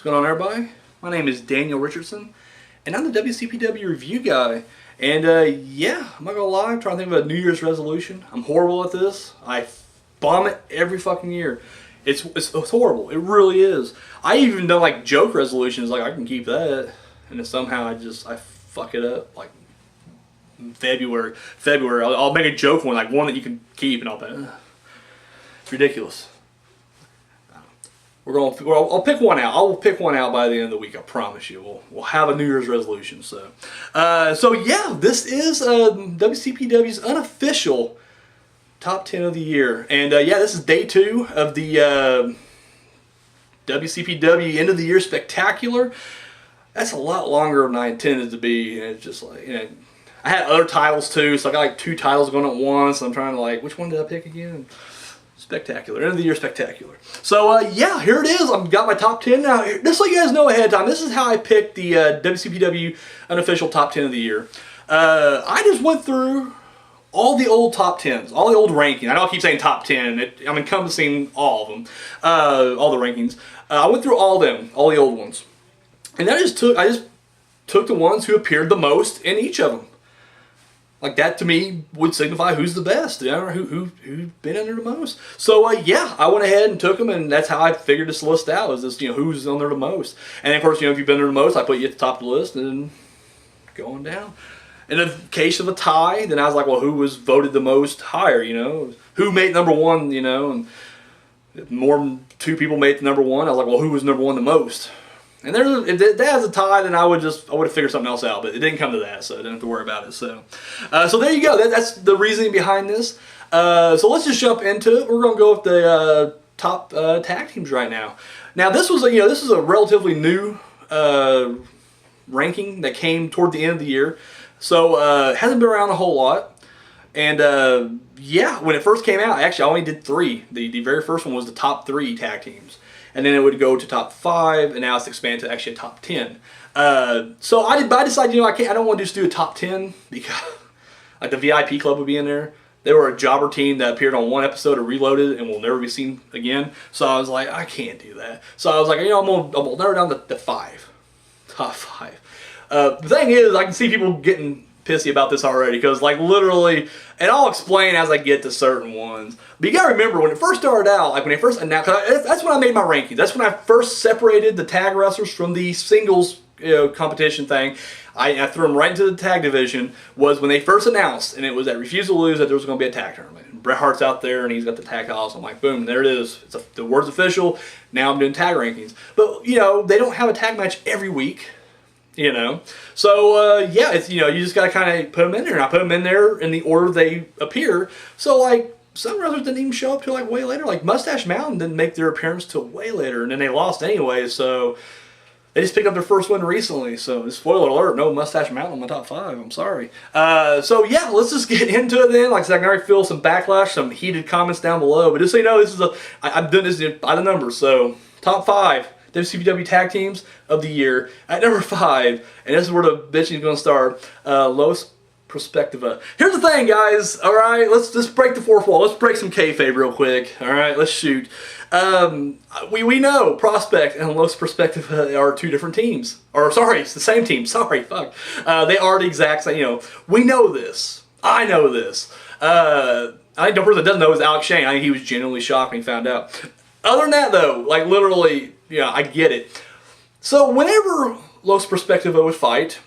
going on, everybody? My name is Daniel Richardson, and I'm the WCPW review guy. And yeah, I'm not gonna lie, I'm trying to think of a New Year's resolution. I'm horrible at this. I bomb it every fucking year. It's horrible. It really is. I even done like joke resolutions, like I can keep that, and then somehow I fuck it up. Like February, I'll make a joke one, like one that you can keep, and I'll be, it's ridiculous. I'll pick one out. I will pick one out by the end of the week. I promise you. We'll have a New Year's resolution. So yeah, this is WCPW's unofficial top 10 of the year, and yeah, this is day 2 of the WCPW end of the year spectacular. That's a lot longer than I intended to be, and it's just like, I had other titles too, so I got like 2 titles going at once. I'm trying to like, which one did I pick again? Spectacular, end of the year spectacular. So yeah, here it is. I've got my top 10 now. Just so you guys know ahead of time, this is how I picked the WCPW unofficial top 10 of the year. I just went through all the old top 10s, all the old rankings. I know I keep saying top 10. I'm encompassing all of them, all the rankings. I went through all of them, all the old ones, and I just took the ones who appeared the most in each of them. Like that to me would signify who's the best, who's been in there the most. So yeah, I went ahead and took them, and that's how I figured this list out. Is this who's on there the most? And of course, if you've been there the most, I put you at the top of the list, and going down. In the case of a tie, then I was like, well, who was voted the most higher? Who made number 1? And if more than 2 people made the number 1. I was like, well, who was number 1 the most? And if that was a tie, then I would have figured something else out, but it didn't come to that, so I didn't have to worry about it. So there you go. That's the reasoning behind this. So let's just jump into it. We're going to go with the top tag teams right now. Now this was a relatively new ranking that came toward the end of the year, so it hasn't been around a whole lot. And yeah, when it first came out, actually I only did 3. The very first one was the top 3 tag teams. And then it would go to top 5, and now it's expanded to actually a top 10. So I decided, I don't want to just do a top 10 because like the VIP club would be in there. They were a jobber team that appeared on one episode of Reloaded and will never be seen again. So I was like, I can't do that. So I was like, I'm gonna narrow down to 5, top 5. The thing is, I can see people getting pissy about this already because like literally, and I'll explain as I get to certain ones. But you gotta remember when it first started out, like when they first announced, that's when I made my rankings. That's when I first separated the tag wrestlers from the singles competition thing. I threw them right into the tag division. Was when they first announced, and it was at Refuse to Lose, that there was going to be a tag tournament. Bret Hart's out there and he's got the tag house. I'm like, boom, there it is. The word's official. Now I'm doing tag rankings. But they don't have a tag match every week. So yeah, it's you just gotta kind of put them in there, and I put them in there in the order they appear. So like some wrestlers didn't even show up till like way later. Like Mustache Mountain didn't make their appearance till way later, and then they lost anyway. So they just picked up their first win recently. So spoiler alert, no Mustache Mountain in my top 5. I'm sorry. So yeah, let's just get into it then. Like I said, I can already feel some backlash, some heated comments down below. But just so you know, I've done this by the numbers. So top 5. WCPW tag teams of the year. At number 5, and this is where the bitching is going to start, Los Perspectiva. Here's the thing, guys, alright? Let's break the fourth wall. Let's break some kayfabe real quick, alright? Let's shoot. We know Prospect and Los Perspectiva are 2 different teams. Or, sorry, it's the same team. Sorry, fuck. They are the exact same, we know this. I know this. I think the person that doesn't know is Alex Shane. I think he was genuinely shocked when he found out. Other than that, though, like literally, I get it. So whenever Los Perspectiva would fight,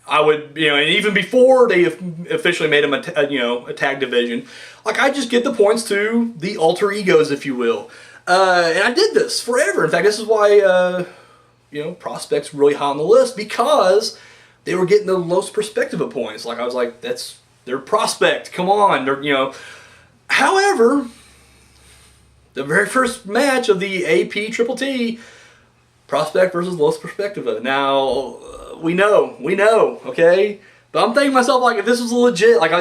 I would, and even before they officially made them a tag division, like I just get the points to the alter egos, if you will. And I did this forever. In fact, this is why, Prospect's really high on the list, because they were getting the Los Perspectiva points. Like I was like, that's their Prospect. Come on, they're, However, the very first match of the AP Triple T, Prospect versus Los Perspectiva. Now, we know, okay? But I'm thinking to myself, like, if this was legit, like,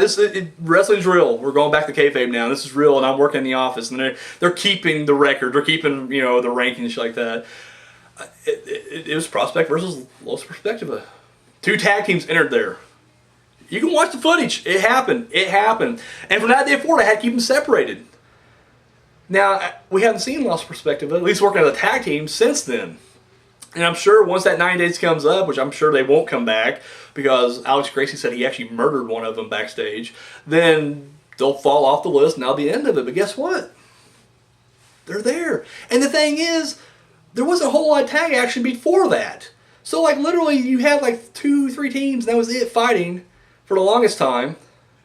wrestling's real. We're going back to kayfabe now. This is real, and I'm working in the office, and they're keeping the record. They're keeping, the rankings and shit like that. It was Prospect versus Los Perspectiva. 2 tag teams entered there. You can watch the footage. It happened. And from that day forward, I had to keep them separated. Now, we haven't seen Los Perspectiva, at least working as a tag team, since then. And I'm sure once that 9 days comes up, which I'm sure they won't come back because Alex Gracie said he actually murdered one of them backstage, then they'll fall off the list and that'll be the end of it. But guess what? They're there. And the thing is, there wasn't a whole lot of tag action before that. So like literally you had like 2-3 teams and that was it fighting for the longest time.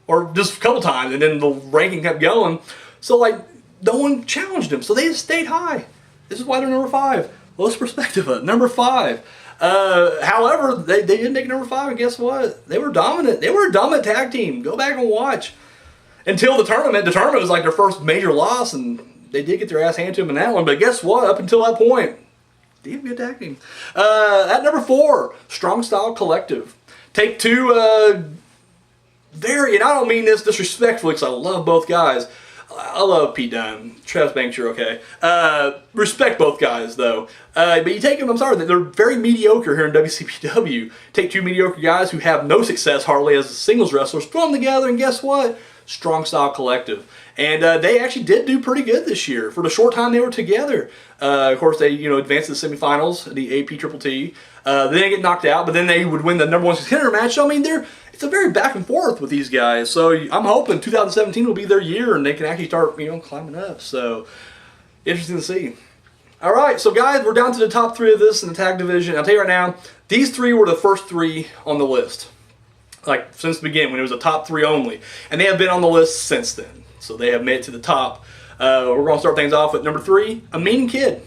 Or just a couple times and then the ranking kept going. So like no one challenged them. So they just stayed high. This is why they're number 5. Lowest Perspectiva, number 5. However, they didn't make number 5 and guess what? They were dominant. They were a dominant tag team. Go back and watch. Until the tournament. The tournament was like their first major loss and they did get their ass handed to them in that one, but guess what? Up until that point, they had a good tag team. At number 4, Strong Style Collective. Take 2, and I don't mean this disrespectfully because I love both guys. I love Pete Dunne. Travis Banks, you're okay. Respect both guys, though. But you take them, I'm sorry, they're very mediocre here in WCPW. Take 2 mediocre guys who have no success hardly as singles wrestlers, throw them together, and guess what? Strong Style Collective. And they actually did do pretty good this year for the short time they were together. Of course, they advanced to the semifinals, the AP Triple T. Then they get knocked out, but then they would win the number 1 contender match. So, I mean, it's a very back and forth with these guys. So I'm hoping 2017 will be their year and they can actually start climbing up. So interesting to see. All right, so guys, we're down to the top 3 of this in the tag division. I'll tell you right now, these 3 were the first 3 on the list. Like since the beginning, when it was a top 3 only. And they have been on the list since then. So they have made it to the top. We're going to start things off with number 3, Amin and Kid.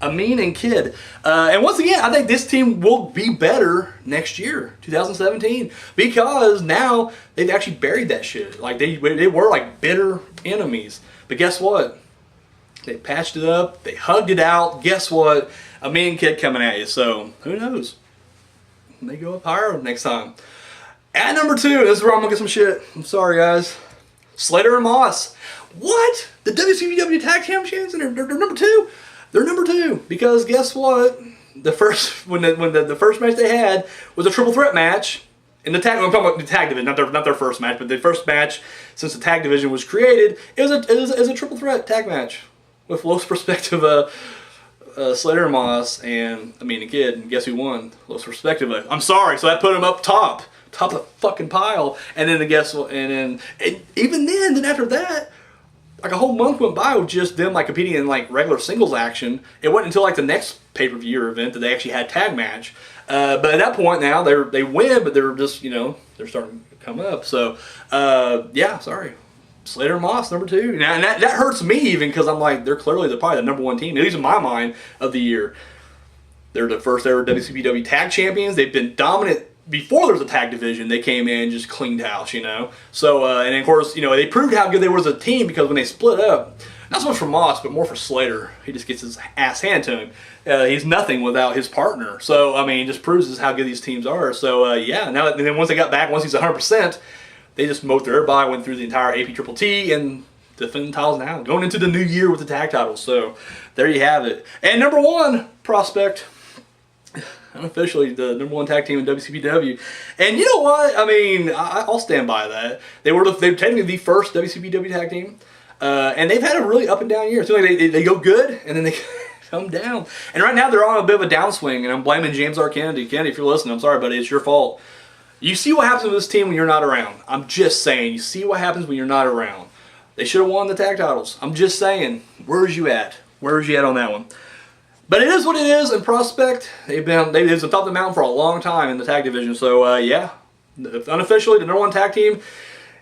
Amin and Kid. And once again, I think this team will be better next year, 2017. Because now they've actually buried that shit. Like they were like bitter enemies. But guess what? They patched it up. They hugged it out. Guess what? Amin and Kid coming at you. So who knows? They go up higher next time. At number 2, this is where I'm going to get some shit. I'm sorry, guys. Slater and Moss. What? The WCPW Tag Champions? And they're number 2? They're number 2 because guess what? The first the first match they had was a triple threat match in the tag. I'm talking about the tag division, not their first match, but the first match since the tag division was created. It was a triple threat tag match with Lowest Perspectiva, Slater and Moss, and Amin and Kid. And guess who won? Lowest Perspectiva. I'm sorry, so that put them up top of the fucking pile. And then guess what? And even then after that. Like a whole month went by with just them like competing in like regular singles action. It wasn't until like the next pay-per-view event that they actually had tag match. But at that point now they win, but they're just they're starting to come up. So yeah, sorry, Slater and Moss number 2. Now and that hurts me even because I'm like they're probably the number 1 team, at least in my mind, of the year. They're the first ever WCPW tag champions. They've been dominant. Before there was a tag division, they came in and just cleaned house, So, and of course, they proved how good they were as a team because when they split up, not so much for Moss, but more for Slater. He just gets his ass handed to him. He's nothing without his partner. So, I mean, it just proves how good these teams are. So, yeah, and then once they got back, once he's 100%, they just mowed through everybody, went through the entire AP Triple T, and defending titles now. Going into the new year with the tag titles. So, there you have it. And number 1, Prospect. Unofficially the number 1 tag team in WCPW. And you know what? I mean, I'll stand by that. They were technically the first WCPW tag team. And they've had a really up and down year. It seems like they go good and then they come down. And right now they're on a bit of a downswing, and I'm blaming James R. Kennedy. Kennedy, if you're listening, I'm sorry, buddy. It's your fault. You see what happens with this team when you're not around. I'm just saying. You see what happens when you're not around. They should have won the tag titles. I'm just saying. Where's you at? Where's you at on that one? But it is what it is, and Prospect, they've been on top of the mountain for a long time in the tag division. So, yeah, unofficially, the number 1 tag team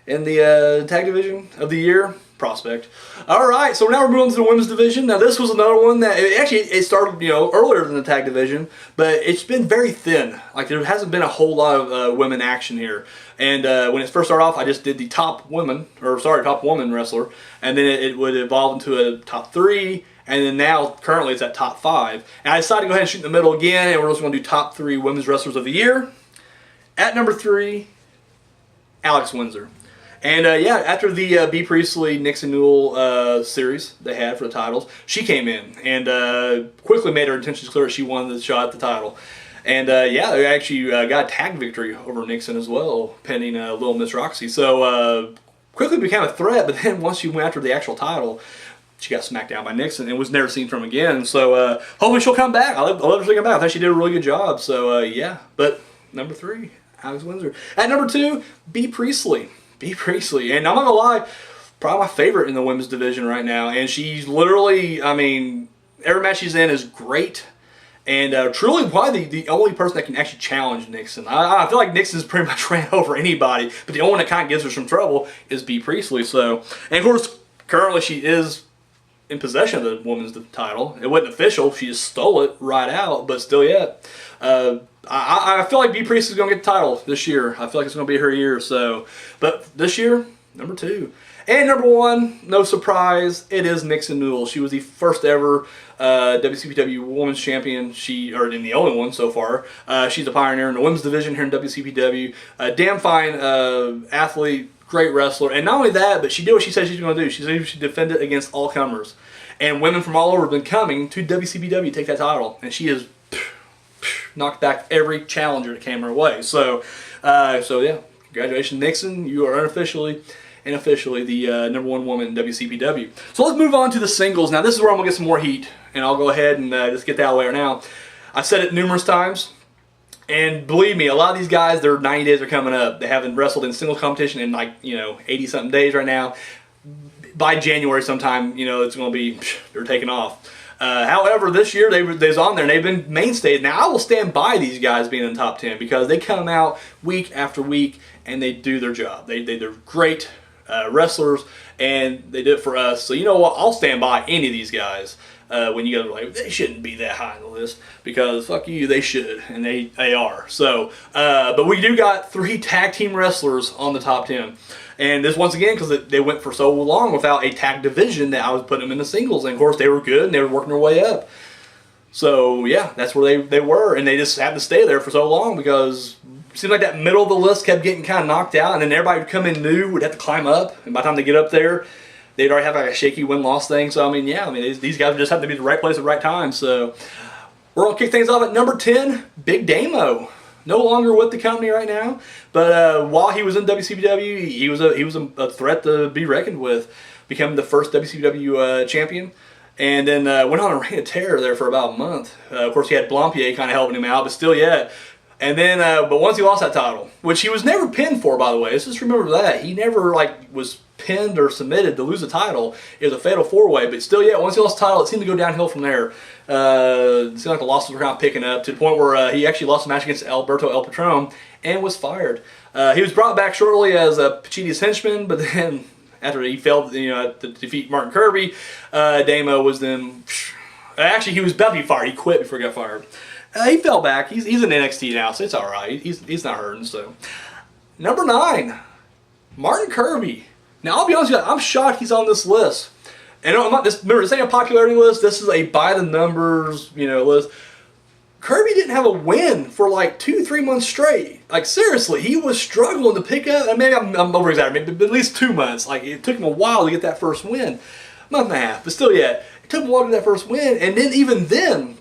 in the tag division of the year, Prospect. All right, so now we're moving to the women's division. Now, this was another one that, it started, earlier than the tag division, but it's been very thin. Like, there hasn't been a whole lot of women action here. And when it first started off, I just did the top woman wrestler, and then it would evolve into a top 3, and then now, currently, it's at top 5. And I decided to go ahead and shoot in the middle again, and we're just going to do top 3 women's wrestlers of the year. At number 3, Alex Windsor. And yeah, after the B. Priestley, Nixon Newell series they had for the titles, she came in and quickly made her intentions clear. She won the shot at the title. And yeah, they actually got a tag victory over Nixon as well, pending Little Miss Roxy. So quickly became a threat, but then once she went after the actual title, she got smacked down by Nixon and was never seen from again. So hopefully she'll come back. I love her to come back. I think she did a really good job. So yeah, but number 3, Alex Windsor. At number 2, Bea Priestley. Bea Priestley, and I'm not gonna lie, probably my favorite in the women's division right now. And she's literally, I mean, every match she's in is great. And truly probably the only person that can actually challenge Nixon. I feel like Nixon's pretty much ran over anybody, but the only one that kind of gives her some trouble is Bea Priestley. So, and of course, currently she is in possession of the women's title. It wasn't official. She just stole it right out, but still yet. I feel like Bea Priestley's going to get the title this year. I feel like it's going to be her year. So, but this year, number 2. And number 1, no surprise, it is Nixon Newell. She was the first ever WCPW Women's Champion. Or the only one so far. She's a pioneer in the women's division here in WCPW. Damn fine athlete, great wrestler. And not only that, but she did what she said she was going to do. She said she defended against all comers. And women from all over have been coming to WCPW to take that title. And she has knocked back every challenger that came her way. So yeah, congratulations, Nixon. You are unofficially and officially the number 1 woman in WCPW. So let's move on to the singles. Now this is where I'm going to get some more heat, and I'll go ahead and just get that out of the way right now. I've said it numerous times, and believe me, a lot of these guys, their 90 days are coming up. They haven't wrestled in singles competition in 80-something days right now. By January sometime, it's going to be, they're taking off. However, this year they's on there and they've been mainstays. Now I will stand by these guys being in the top 10 because they come out week after week and they do their job. They're great wrestlers and they do it for us. So you know what? I'll stand by any of these guys when you guys are like, they shouldn't be that high on the list because fuck you, they should, and they are. So, but we do got 3 tag team wrestlers on the top 10. And this once again because they went for so long without a tag division that I was putting them in the singles. And of course they were good and they were working their way up. So yeah, that's where they were. And they just had to stay there for so long because it seemed like that middle of the list kept getting kind of knocked out. And then everybody would come in new, would have to climb up. And by the time they get up there, they'd already have like a shaky win-loss thing. So I mean, yeah, these guys just have to be at the right place at the right time. So we're going to kick things off at number 10, Big Damo. No longer with the company right now, but while he was in WCPW, he was a threat to be reckoned with. Becoming the first WCPW champion, and then went on a reign of terror there for about a month. Of course, he had Blampier kind of helping him out, but still yet. And then, but once he lost that title, which he was never pinned for, by the way, let's just remember that he never was pinned or submitted to lose the title. It was a fatal 4-way, but still yet, once he lost the title, it seemed to go downhill from there. It seemed like the losses were kind of picking up to the point where he actually lost a match against Alberto El Patron and was fired. He was brought back shortly as Pachiti's henchman, but then after he failed to defeat Martin Kirby, Damo was then... Actually, he was about to be fired. He quit before he got fired. He fell back. He's in NXT now, so it's all right. He's not hurting. So, number 9, Martin Kirby. Now, I'll be honest with you, I'm shocked he's on this list. And remember, this ain't a popularity list. This is a by the numbers, list. Kirby didn't have a win for like 2-3 months straight. Like seriously, he was struggling to pick up. And maybe I'm over exaggerating, maybe at least 2 months. Like it took him a while to get that first win, month and a half. But still, yeah, it took him a while to get that first win. And then even then,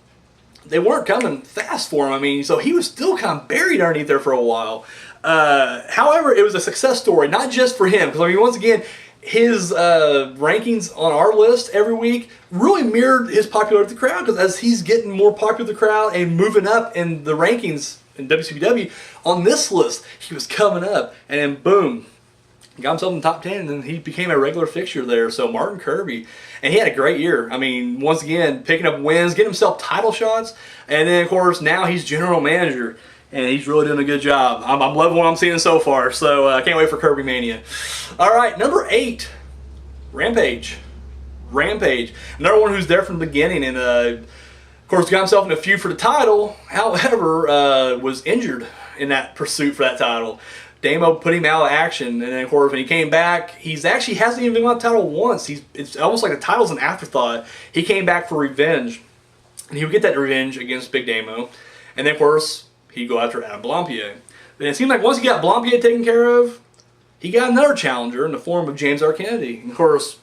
they weren't coming fast for him. So he was still kind of buried underneath there for a while. However, it was a success story, not just for him. Because once again, his rankings on our list every week really mirrored his popularity with the crowd. Because as he's getting more popular with the crowd and moving up in the rankings in WCPW, on this list, he was coming up. And then boom, got himself in the top 10, and then he became a regular fixture there. So Martin Kirby, and he had a great year. Once again, picking up wins, getting himself title shots, and then of course now he's general manager, and he's really doing a good job. I'm loving what I'm seeing so far. So I can't wait for Kirby Mania. All right, number 8, Rampage. Another one who's there from the beginning, and of course got himself in a feud for the title. However, was injured in that pursuit for that title. Damo put him out of action, and then of course when he came back, he's actually hasn't even won the title once. It's almost like the title's an afterthought. He came back for revenge, and he would get that revenge against Big Damo, and then of course he'd go after Adam Blampier. Then it seemed like once he got Blampier taken care of, he got another challenger in the form of James R. Kennedy. And of course,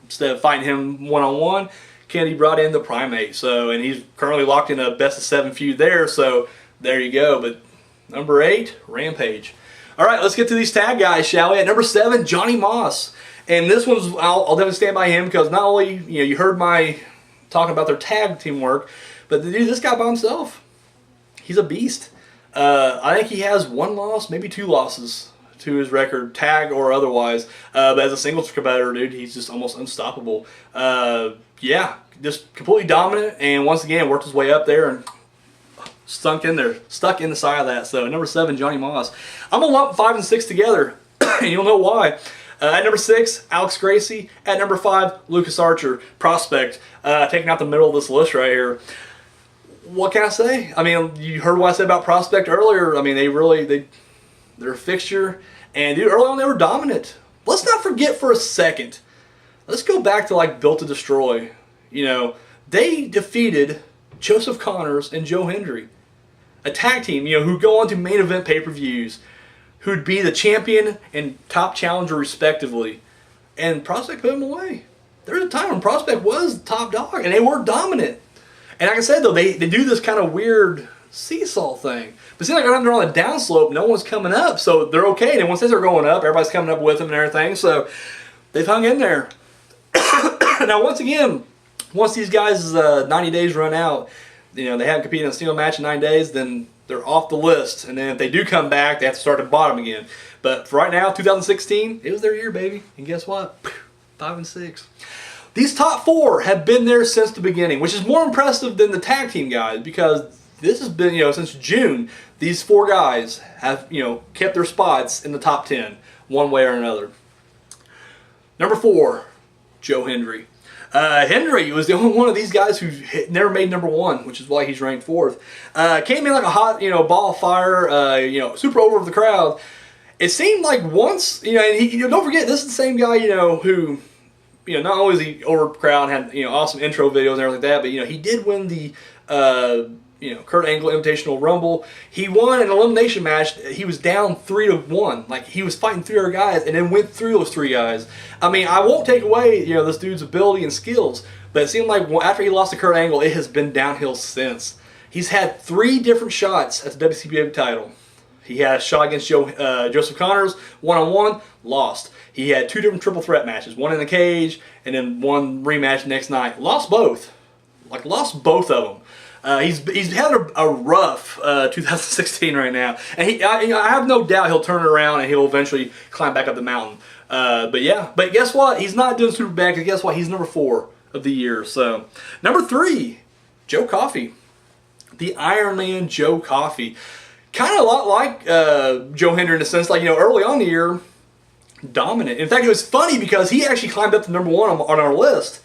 instead of fighting him one-on-one, Kennedy brought in the Primate. And he's currently locked in a best-of-7 feud there. So there you go. But number 8, Rampage. All right, let's get to these tag guys, shall we? At number 7, Johnny Moss. And this one's, I'll definitely stand by him because not only, you heard my talking about their tag teamwork, but dude, this guy by himself, he's a beast. I think he has 1 loss, maybe 2 losses to his record, tag or otherwise. But as a singles competitor, dude, he's just almost unstoppable. Yeah, just completely dominant, and once again worked his way up there and stuck in the side of that. So number 7, Johnny Moss. I'm gonna lump 5 and 6 together, and you'll know why. At number 6, Alex Gracie. At number 5, Lucas Archer, prospect, taking out the middle of this list right here. What can I say? I mean, you heard what I said about prospect earlier. I mean, they're a fixture, and dude, early on they were dominant. Let's not forget for a second. Let's go back to like Built to Destroy. They defeated Joseph Connors and Joe Hendry, a tag team, who go on to main event pay-per-views, who'd be the champion and top challenger respectively. And Prospect put them away. There was a time when Prospect was the top dog, and they were dominant. And like I said, though, they do this kind of weird seesaw thing. But it seems like they're on the downslope, no one's coming up, so they're okay. And once they're going up, everybody's coming up with them and everything, so they've hung in there. Now, once again, once these guys' 90 days run out, they haven't competed in a single match in 9 days, then they're off the list. And then if they do come back, they have to start at the bottom again. But for right now, 2016, it was their year, baby. And guess what? 5 and 6. These top 4 have been there since the beginning, which is more impressive than the tag team guys, because this has been, since June, these 4 guys have, kept their spots in the top 10, one way or another. Number 4, Joe Hendry. Hendry was the only one of these guys who never made number 1, which is why he's ranked 4th. Came in like a hot, ball of fire, super over the crowd. It seemed like once, and he, don't forget, this is the same guy, who, not only is he over the crowd, had, awesome intro videos and everything like that, but, he did win the, Kurt Angle Invitational Rumble. He won an elimination match. He was down 3-1. Like, he was fighting 3 other guys and then went through those 3 guys. I mean, I won't take away, this dude's ability and skills, but it seemed like after he lost to Kurt Angle, it has been downhill since. He's had 3 different shots at the WCPW title. He had a shot against Joseph Connors, 1-on-1, lost. He had 2 different triple threat matches, one in the cage and then one rematch next night. Lost both. Lost both of them. He's had a rough 2016 right now, and I have no doubt he'll turn it around and he'll eventually climb back up the mountain. But guess what? He's not doing super bad, because guess what? He's number 4 of the year. So number 3, Joe Coffey, the Iron Man Joe Coffey, kind of a lot like Joe Hendry in a sense, like early on in the year, dominant. In fact, it was funny because he actually climbed up to number 1 on our list.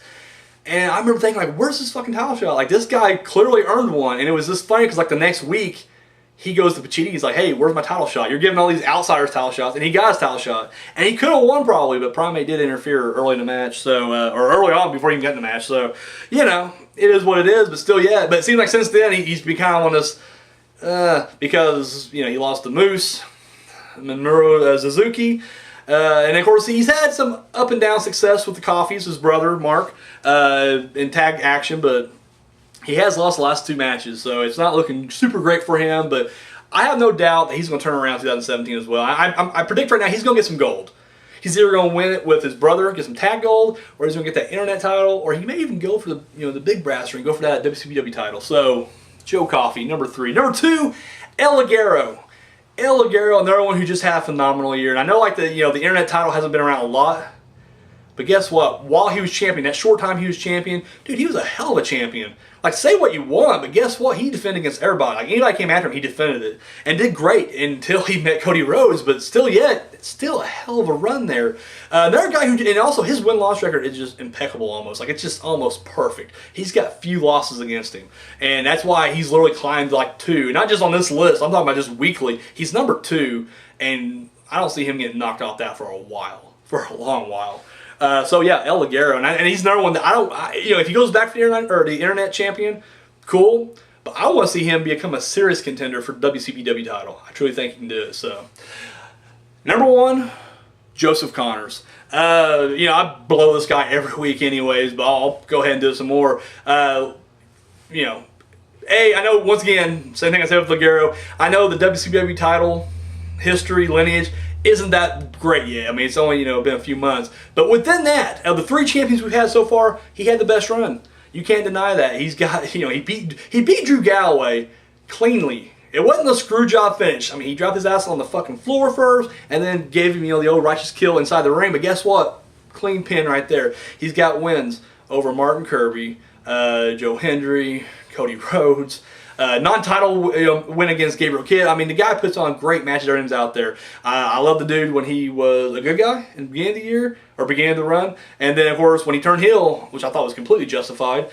And I remember thinking, where's this fucking title shot? Like, this guy clearly earned one. And it was just funny because, the next week, he goes to Pacitti. He's like, hey, where's my title shot? You're giving all these outsiders title shots. And he got his title shot. And he could have won probably, but Primate did interfere early in the match. So, or early on before he even got in the match. So, it is what it is. But still, yeah. But it seems like since then, he's become on this, because, he lost to Moose, Minoru Suzuki. And of course, he's had some up and down success with the Coffeys, his brother Mark, in tag action, but he has lost the last 2 matches, so it's not looking super great for him. But I have no doubt that he's going to turn around 2017 as well. I predict right now he's going to get some gold. He's either going to win it with his brother, get some tag gold, or he's going to get that internet title, or he may even go for the big brass ring, go for that WCPW title. So Joe Coffey, number 3. Number 2, El Ligero. El Ligero, another one who just had a phenomenal year. And I know the internet title hasn't been around a lot, but guess what? While he was champion, that short time he was champion, dude, he was a hell of a champion. Say what you want, but guess what? He defended against everybody. Anybody came after him, he defended it. And did great until he met Cody Rhodes, but still a hell of a run there. Another guy and also his win-loss record is just impeccable almost. It's just almost perfect. He's got few losses against him. And that's why he's literally climbed 2. Not just on this list, I'm talking about just weekly. He's number 2, and I don't see him getting knocked off that for a while. For a long while. So yeah, El Ligero, and he's another one that if he goes back to the internet champion, cool. But I want to see him become a serious contender for the WCPW title. I truly think he can do it. So, number 1, Joseph Connors. I blow this guy every week, anyways, but I'll go ahead and do some more. I know once again, same thing I said with Ligero. I know the WCPW title history lineage isn't that great yet. I mean, it's only, been a few months. But within that, of the 3 champions we've had so far, he had the best run. You can't deny that. He's got, he beat Drew Galloway cleanly. It wasn't a screw job finish. I mean, he dropped his ass on the fucking floor first and then gave him, the old righteous kill inside the ring. But guess what? Clean pin right there. He's got wins over Martin Kirby, Joe Hendry, Cody Rhodes. Non-title win against Gabriel Kidd. I mean, the guy puts on great matches. Everything's out there. I love the dude when he was a good guy in the beginning of the year, or beginning of the run. And then, of course, when he turned heel, which I thought was completely justified,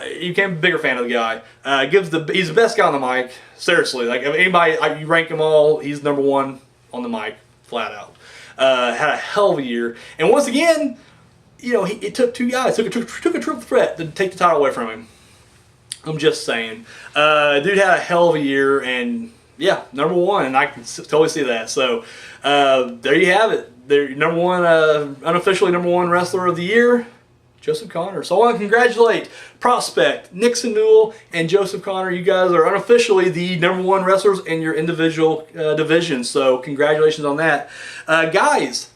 you became a bigger fan of the guy. He's the best guy on the mic. Seriously. Like, if anybody, you rank them all, he's number 1 on the mic, flat out. Had a hell of a year. And once again, it took 2 guys. Took a triple threat to take the title away from him. I'm just saying. Dude had a hell of a year, and yeah, number 1, and I can totally see that. So there you have it. They're number 1, unofficially number 1 wrestler of the year, Joseph Connor. So I want to congratulate Prospect, Nixon Newell, and Joseph Connor. You guys are unofficially the number 1 wrestlers in your individual divisions. So congratulations on that. Guys,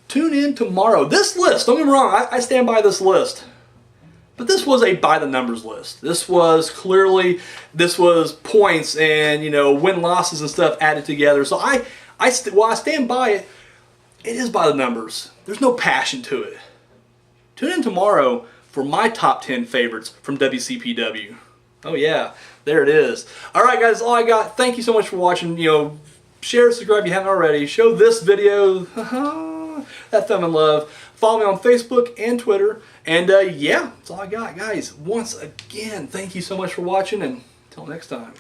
tune in tomorrow. This list, don't get me wrong, I stand by this list. But this was a by-the-numbers list. This was points and, win-losses and stuff added together. So while I stand by it, it is by the numbers. There's no passion to it. Tune in tomorrow for my top 10 favorites from WCPW. Oh yeah, there it is. All right, guys, that's all I got. Thank you so much for watching. Share, subscribe if you haven't already. Show this video that thumb and love. Follow me on Facebook and Twitter. And yeah, that's all I got, guys. Once again, thank you so much for watching, and until next time.